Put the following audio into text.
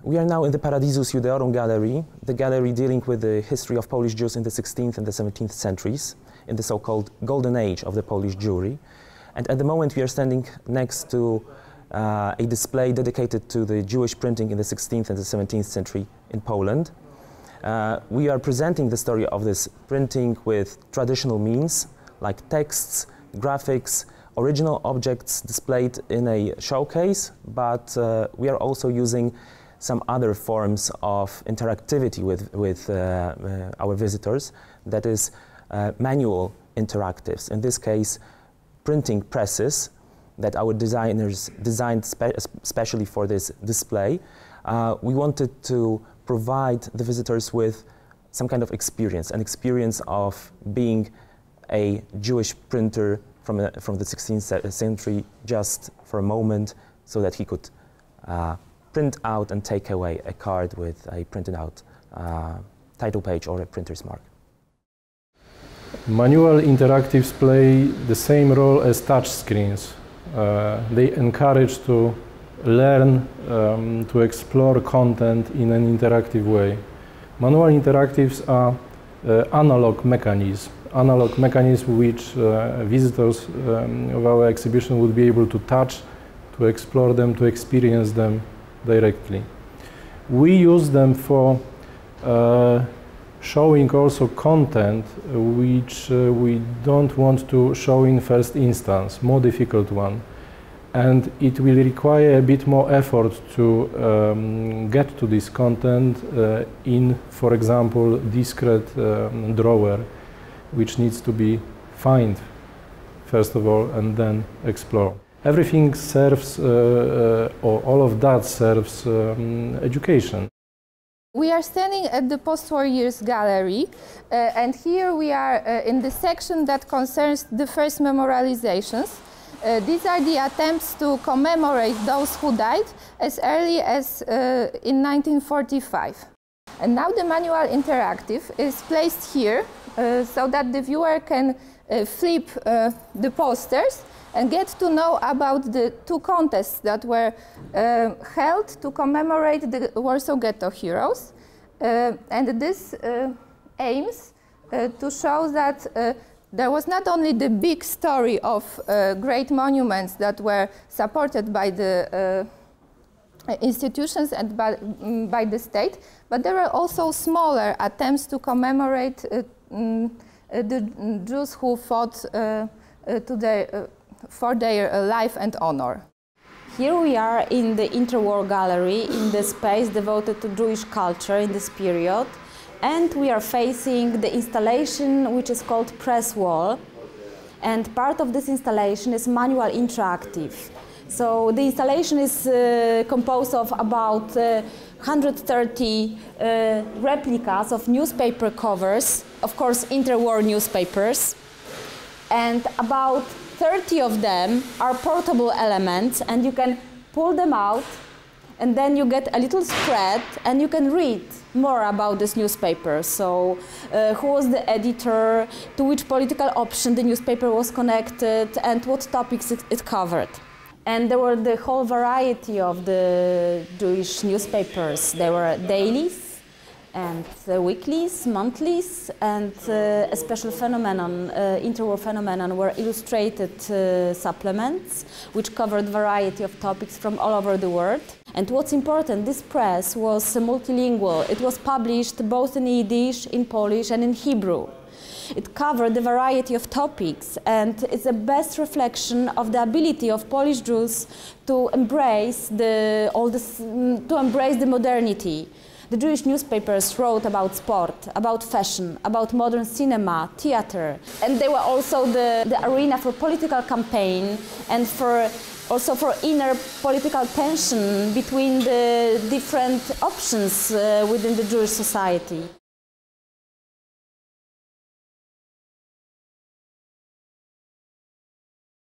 We are now in the Paradiso Gallery, the gallery dealing with the history of Polish Jews in the 16th and the 17th centuries, in the so-called golden age of the Polish Jewry. And at the moment we are standing next to a display dedicated to the Jewish printing in the 16th and the 17th century in Poland. We are presenting the story of this printing with traditional means, like texts, graphics, original objects displayed in a showcase, but we are also using some other forms of interactivity with our visitors, that is manual interactives. In this case, printing presses that our designers designed especially for this display. We wanted to provide the visitors with some kind of experience, an experience of being a Jewish printer from the 16th century just for a moment, so that he could print out and take away a card with a printed out title page or a printer's mark. Manual interactives play the same role as touch screens. They encourage to learn to explore content in an interactive way. Manual interactives are analog mechanisms which visitors of our exhibition would be able to touch, to explore them, to experience them directly. We use them for showing also content which we don't want to show in first instance, more difficult one. And it will require a bit more effort to get to this content in, for example, discrete drawer, which needs to be found first of all and then explore. Everything serves, or all of that serves education. We are standing at the Postwar years gallery, and here we are in the section that concerns the first memorializations. These are the attempts to commemorate those who died as early as in 1945. And now the manual interactive is placed here so that the viewer can flip the posters and get to know about the two contests that were held to commemorate the Warsaw Ghetto heroes. And this aims to show that there was not only the big story of great monuments that were supported by the institutions and by the state, but there were also smaller attempts to commemorate the Jews who fought for their life and honor. Here we are in the Interwar Gallery, in the space devoted to Jewish culture in this period, and we are facing the installation which is called Press Wall, and part of this installation is manual interactive. So the installation is composed of about 130 replicas of newspaper covers, of course interwar newspapers, and about 30 of them are portable elements, and you can pull them out and then you get a little spread and you can read more about this newspaper. So who was the editor, to which political option the newspaper was connected, and what topics it covered. And there were the whole variety of the Jewish newspapers. There were dailies and weeklies, monthlies, and a special phenomenon, interwar phenomenon, were illustrated supplements which covered a variety of topics from all over the world. And what's important, this press was multilingual. It was published both in Yiddish, in Polish, and in Hebrew. It covered a variety of topics, and it's the best reflection of the ability of Polish Jews to embrace the modernity. The Jewish newspapers wrote about sport, about fashion, about modern cinema, theater, and they were also the arena for political campaign and also for inner political tension between the different options within the Jewish society.